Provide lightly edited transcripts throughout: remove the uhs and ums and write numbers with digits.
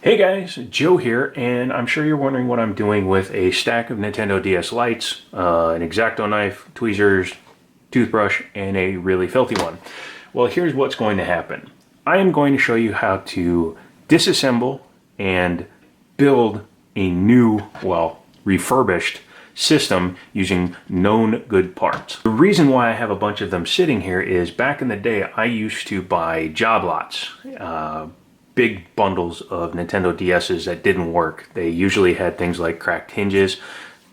Hey guys, Joe here, and I'm sure you're wondering what I'm doing with a stack of Nintendo DS Lites, an X-Acto knife, tweezers, toothbrush, and a really filthy one. Well, here's what's going to happen. I am going to show you how to disassemble and build a new, well, refurbished system using known good parts. The reason why I have a bunch of them sitting here is back in the day I used to buy job lots, big bundles of Nintendo DS's that didn't work. They usually had things like cracked hinges.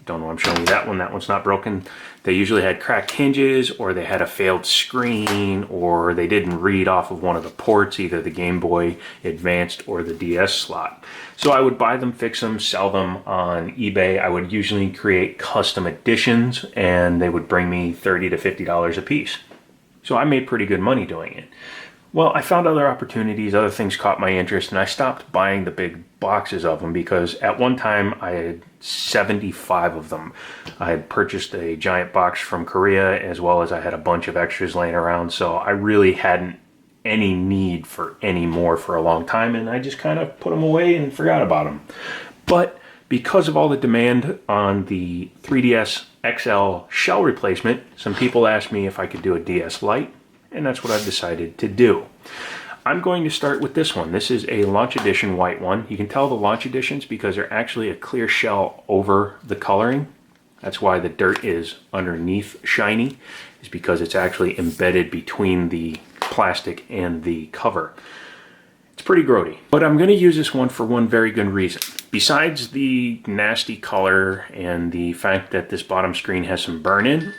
Don't know why I'm showing you that one. That one's not broken. They usually had cracked hinges, or they had a failed screen, or they didn't read off of one of the ports, either the Game Boy Advanced or the DS slot. So I would buy them, fix them, sell them on eBay. I would usually create custom editions, and they would bring me $30 to $50 a piece. So I made pretty good money doing it. Well, I found other opportunities, other things caught my interest, and I stopped buying the big boxes of them because at one time I had 75 of them. I had purchased a giant box from Korea, as well as I had a bunch of extras laying around, so I really hadn't any need for any more for a long time, and I just kind of put them away and forgot about them. But because of all the demand on the 3DS XL shell replacement, some people asked me if I could do a DS Lite, and that's what I've decided to do. I'm going to start with this one. This is a launch edition white one. You can tell the launch editions because they're actually a clear shell over the coloring. That's why the dirt is underneath shiny, is because it's actually embedded between the plastic and the cover. It's pretty grody. But I'm going to use this one for one very good reason. Besides the nasty color and the fact that this bottom screen has some burn in,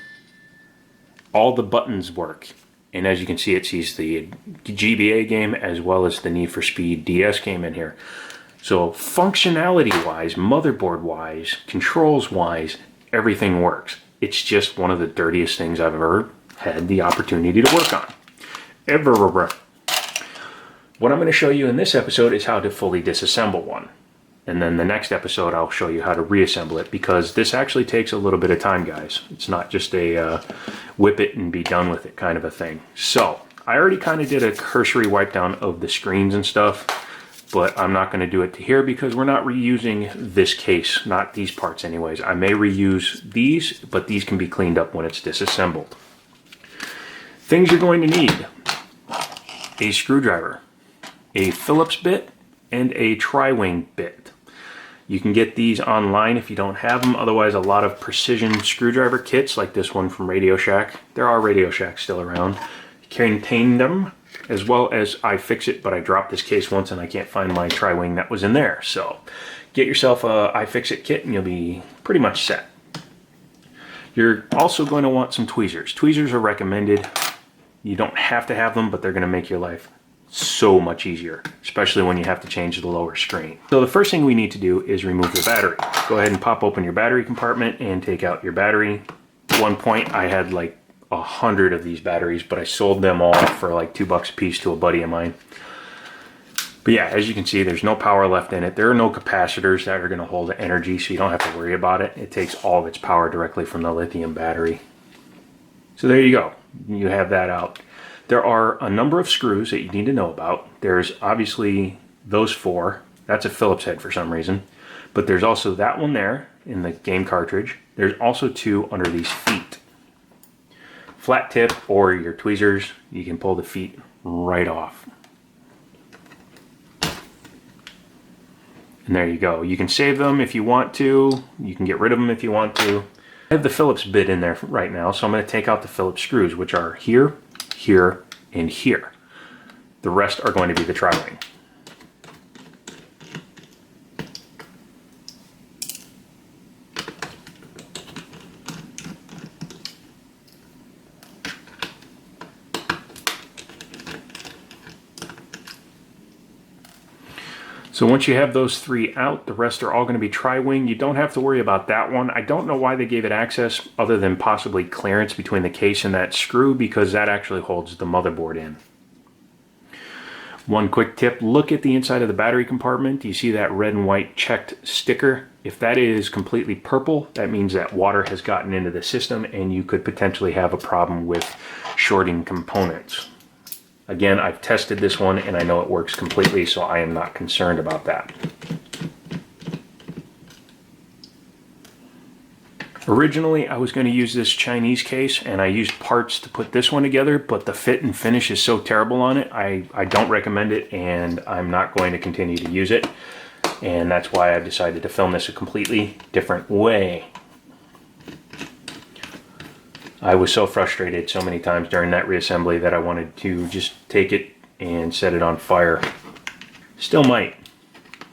all the buttons work. And as you can see, it sees the GBA game as well as the Need for Speed DS game in here. So functionality-wise, motherboard-wise, controls-wise, everything works. It's just one of the dirtiest things I've ever had the opportunity to work on. What I'm going to show you in this episode is how to fully disassemble one. And then the next episode, I'll show you how to reassemble it, because this actually takes a little bit of time, guys. It's not just a whip it and be done with it kind of a thing. So I already kind of did a cursory wipe down of the screens and stuff, but I'm not going to do it to here because we're not reusing this case, not these parts anyways. I may reuse these, but these can be cleaned up when it's disassembled. Things you're going to need: a screwdriver, a Phillips bit, and a tri-wing bit. You can get these online if you don't have them. Otherwise, a lot of precision screwdriver kits like this one from Radio Shack. There are Radio Shacks still around. Contain them, as well as iFixit, but I dropped this case once and I can't find my tri-wing that was in there. So get yourself a iFixit kit and you'll be pretty much set. You're also going to want some tweezers. Tweezers are recommended. You don't have to have them, but they're going to make your life so much easier, especially when you have to change the lower screen. So the first thing we need to do is remove the battery. Go ahead and pop open your battery compartment and take out your battery. At one point I had like 100 of these batteries, but I sold them all for like $2 a piece to a buddy of mine. But yeah, as you can see, there's no power left in it. There are no capacitors that are going to hold the energy, so you don't have to worry about it. It takes all of its power directly from the lithium battery. So there you go. You have that out. There are a number of screws that you need to know about. There's obviously those four. That's a Phillips head for some reason. But there's also that one there in the game cartridge. There's also two under these feet. Flat tip or your tweezers, you can pull the feet right off. And there you go. You can save them if you want to. You can get rid of them if you want to. I have the Phillips bit in there right now, so I'm going to take out the Phillips screws, which are here, here, and here. The rest are going to be the tri-wing. So once you have those three out, the rest are all going to be tri-wing. You don't have to worry about that one. I don't know why they gave it access other than possibly clearance between the case and that screw, because that actually holds the motherboard in. One quick tip, look at the inside of the battery compartment. Do you see that red and white checked sticker? If that is completely purple, that means that water has gotten into the system and you could potentially have a problem with shorting components. Again, I've tested this one and I know it works completely, so I am not concerned about that. Originally, I was going to use this Chinese case, and I used parts to put this one together, but the fit and finish is so terrible on it, I don't recommend it, and I'm not going to continue to use it. And that's why I've decided to film this a completely different way. I was so frustrated so many times during that reassembly that I wanted to just take it and set it on fire. Still might.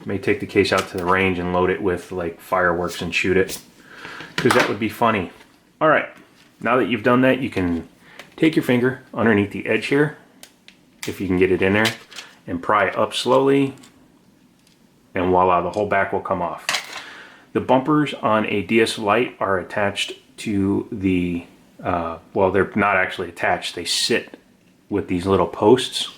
May take the case out to the range and load it with like fireworks and shoot it, because that would be funny. All right, now that you've done that, you can take your finger underneath the edge here, if you can get it in there, and pry up slowly, and voila, the whole back will come off. The bumpers on a DS Lite are attached to the, well, they're not actually attached, they sit with these little posts.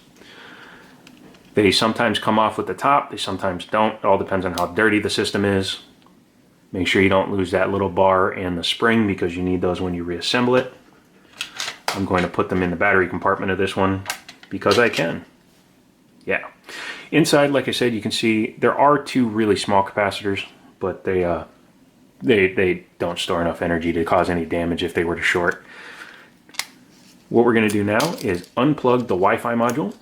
They sometimes come off with the top, they sometimes don't. It all depends on how dirty the system is. Make sure you don't lose that little bar and the spring, because you need those when you reassemble it. I'm going to put them in the battery compartment of this one because I can. Yeah. Inside, like I said, you can see there are two really small capacitors, but they don't store enough energy to cause any damage if they were to short. What we're going to do now is unplug the Wi-Fi module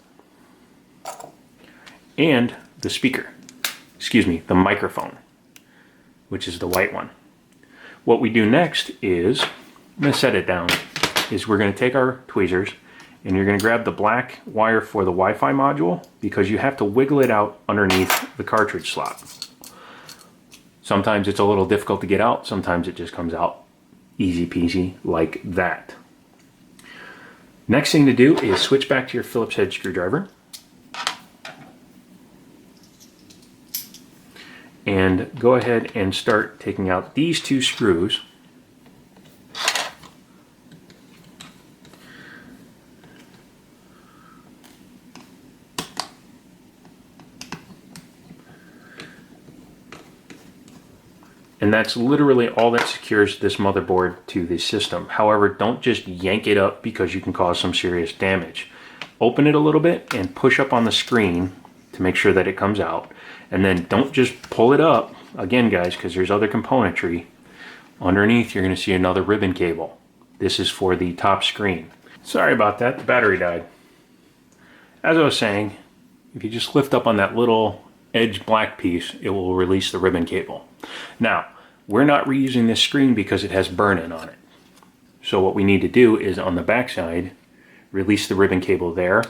and the speaker. Excuse me, the microphone, which is the white one. What we do next is, I'm going to set it down, is we're going to take our tweezers and you're going to grab the black wire for the Wi-Fi module, because you have to wiggle it out underneath the cartridge slot. Sometimes it's a little difficult to get out, sometimes it just comes out easy peasy like that. Next thing to do is switch back to your Phillips head screwdriver and go ahead and start taking out these two screws. And that's literally all that secures this motherboard to the system. However, don't just yank it up, because you can cause some serious damage. Open it a little bit and push up on the screen to make sure that it comes out. And then don't just pull it up, again guys, because there's other componentry. Underneath you're going to see another ribbon cable. This is for the top screen. Sorry about that, the battery died. As I was saying, if you just lift up on that little edge black piece, it will release the ribbon cable. Now, we're not reusing this screen because it has burn-in on it. So what we need to do is, on the back side, release the ribbon cable there,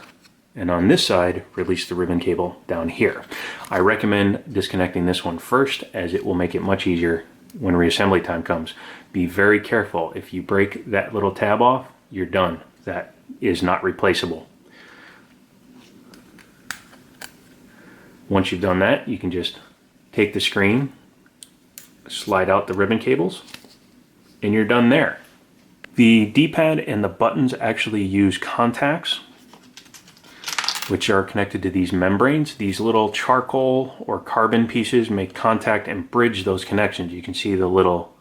and on this side, release the ribbon cable down here. I recommend disconnecting this one first, as it will make it much easier when reassembly time comes. Be very careful. If you break that little tab off, you're done. That is not replaceable. Once you've done that, you can just take the screen, slide out the ribbon cables, and you're done there. The D-pad and the buttons actually use contacts, which are connected to these membranes. These little charcoal or carbon pieces make contact and bridge those connections. You can see the little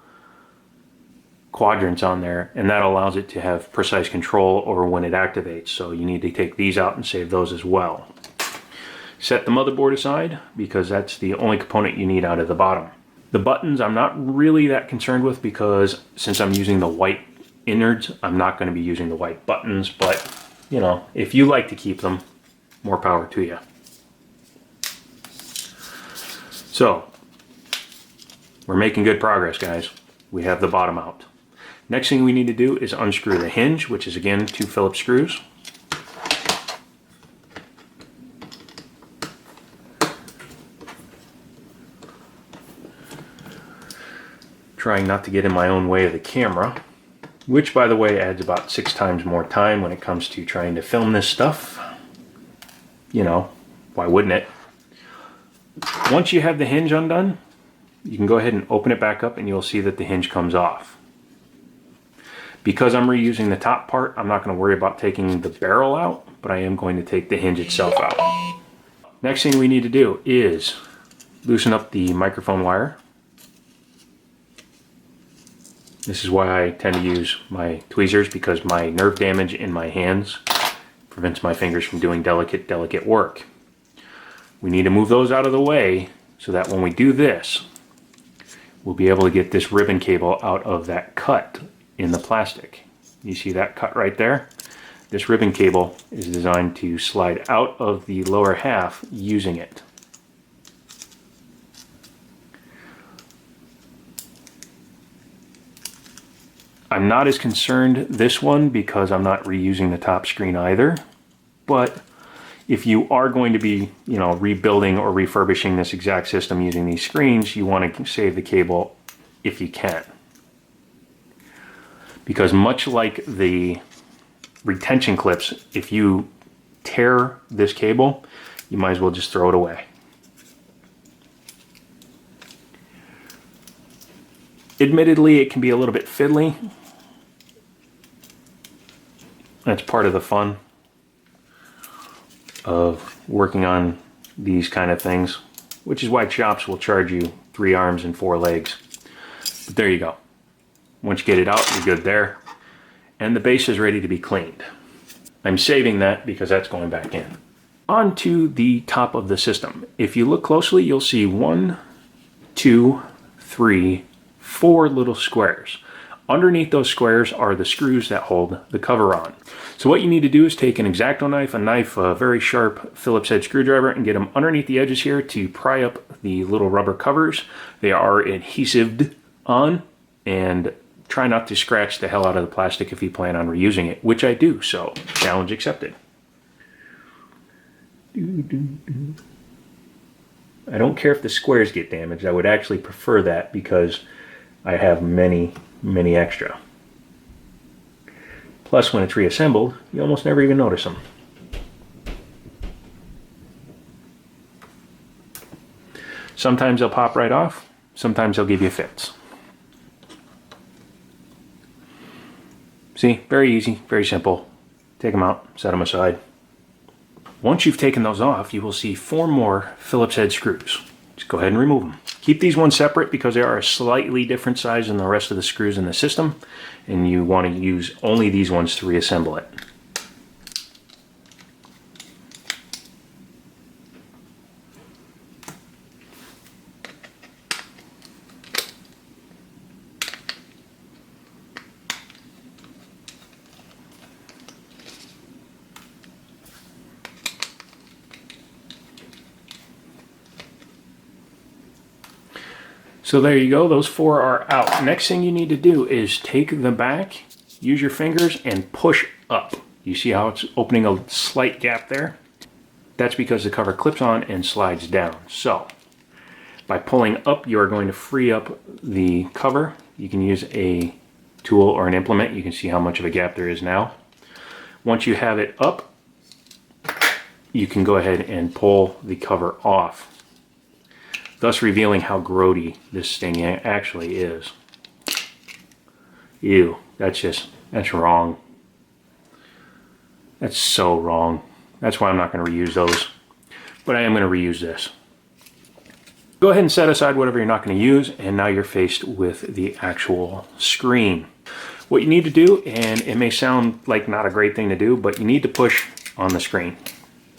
quadrants on there, and that allows it to have precise control over when it activates. So you need to take these out and save those as well. Set the motherboard aside, because that's the only component you need out of the bottom. The buttons I'm not really that concerned with, because since I'm using the white innards, I'm not going to be using the white buttons, but you know, if you like to keep them, more power to you. So, we're making good progress, guys. We have the bottom out. Next thing we need to do is unscrew the hinge, which is again 2 Phillips screws. Trying not to get in my own way of the camera, which by the way adds about 6 times more time when it comes to trying to film this stuff. You know, why wouldn't it? Once you have the hinge undone, you can go ahead and open it back up and you'll see that the hinge comes off. Because I'm reusing the top part, I'm not going to worry about taking the barrel out, but I am going to take the hinge itself out. Next thing we need to do is loosen up the microphone wire. This is why I tend to use my tweezers, because my nerve damage in my hands Prevents my fingers from doing delicate work. We need to move those out of the way so that when we do this, we'll be able to get this ribbon cable out of that cut in the plastic. You see that cut right there? This ribbon cable is designed to slide out of the lower half using it. I'm not as concerned this one because I'm not reusing the top screen either, but if you are going to be, rebuilding or refurbishing this exact system using these screens, you want to save the cable if you can. Because much like the retention clips, if you tear this cable, you might as well just throw it away. Admittedly, it can be a little bit fiddly. That's part of the fun of working on these kind of things, which is why shops will charge you 3 arms and 4 legs. But there you go. Once you get it out, you're good there. And the base is ready to be cleaned. I'm saving that because that's going back in. On to the top of the system. If you look closely, you'll see 1, 2, 3, 4 little squares. Underneath those squares are the screws that hold the cover on. So what you need to do is take an X-Acto knife, a very sharp Phillips head screwdriver, and get them underneath the edges here to pry up the little rubber covers. They are adhesived on, and try not to scratch the hell out of the plastic if you plan on reusing it, which I do, so challenge accepted. I don't care if the squares get damaged. I would actually prefer that because I have many extra. Plus, when it's reassembled, you almost never even notice them. Sometimes they'll pop right off, sometimes they'll give you fits. See, very easy, very simple. Take them out, set them aside. Once you've taken those off, you will see 4 more Phillips head screws. Just go ahead and remove them. Keep these ones separate because they are a slightly different size than the rest of the screws in the system, and you want to use only these ones to reassemble it. So there you go, those 4 are out. Next thing you need to do is take the back, use your fingers, and push up. You see how it's opening a slight gap there? That's because the cover clips on and slides down. So by pulling up, you are going to free up the cover. You can use a tool or an implement. You can see how much of a gap there is now. Once you have it up, you can go ahead and pull the cover off, thus revealing how grody this thing actually is. Ew, that's wrong. That's so wrong. That's why I'm not going to reuse those. But I am going to reuse this. Go ahead and set aside whatever you're not going to use, and now you're faced with the actual screen. What you need to do, and it may sound like not a great thing to do, but you need to push on the screen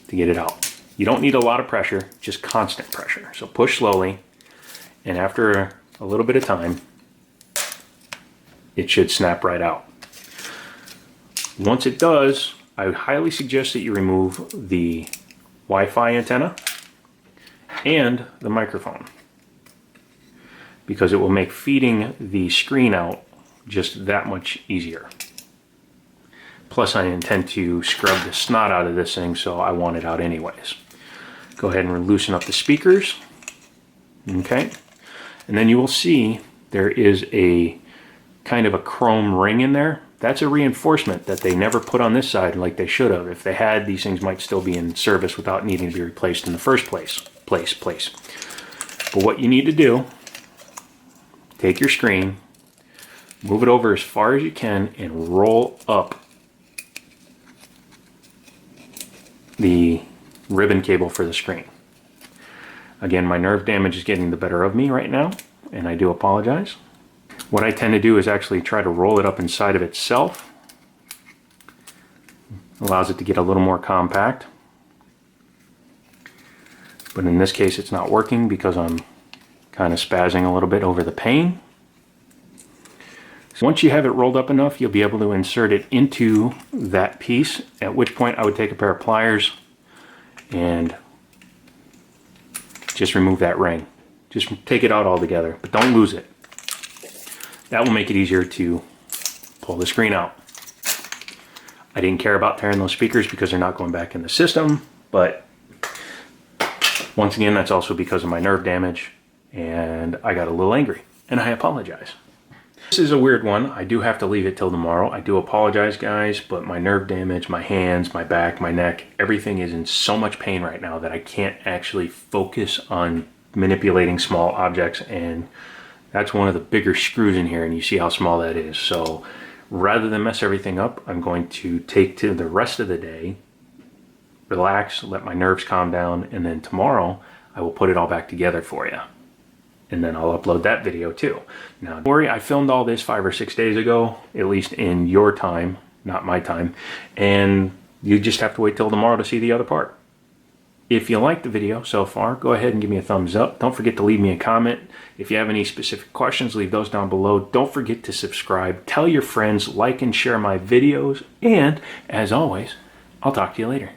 to get it out. You don't need a lot of pressure, just constant pressure. So push slowly, and after a little bit of time, it should snap right out. Once it does, I would highly suggest that you remove the Wi-Fi antenna and the microphone, because it will make feeding the screen out just that much easier. Plus, I intend to scrub the snot out of this thing, so I want it out anyways. Go ahead and loosen up the speakers. Okay. And then you will see there is a kind of a chrome ring in there. That's a reinforcement that they never put on this side like they should have. If they had, these things might still be in service without needing to be replaced in the first place. But what you need to do, take your screen, move it over as far as you can, and roll up the ribbon cable for the screen. Again, my nerve damage is getting the better of me right now, and I do apologize. What I tend to do is actually try to roll it up inside of itself. Allows it to get a little more compact. But in this case it's not working because I'm kind of spazzing a little bit over the pain. So once you have it rolled up enough, you'll be able to insert it into that piece, at which point I would take a pair of pliers and just remove that ring. Just take it out altogether, but don't lose it. That will make it easier to pull the screen out. I didn't care about tearing those speakers because they're not going back in the system, but once again, that's also because of my nerve damage, and I got a little angry, and I apologize. This is a weird one. I do have to leave it till tomorrow. I do apologize, guys, but my nerve damage, my hands, my back, my neck, everything is in so much pain right now that I can't actually focus on manipulating small objects, and that's one of the bigger screws in here, and you see how small that is. So rather than mess everything up, I'm going to take to the rest of the day, relax, let my nerves calm down, and then tomorrow I will put it all back together for you. And then I'll upload that video too. Now, don't worry, I filmed all this 5 or 6 days ago, at least in your time, not my time. And you just have to wait till tomorrow to see the other part. If you liked the video so far, go ahead and give me a thumbs up. Don't forget to leave me a comment. If you have any specific questions, leave those down below. Don't forget to subscribe. Tell your friends, like and share my videos. And as always, I'll talk to you later.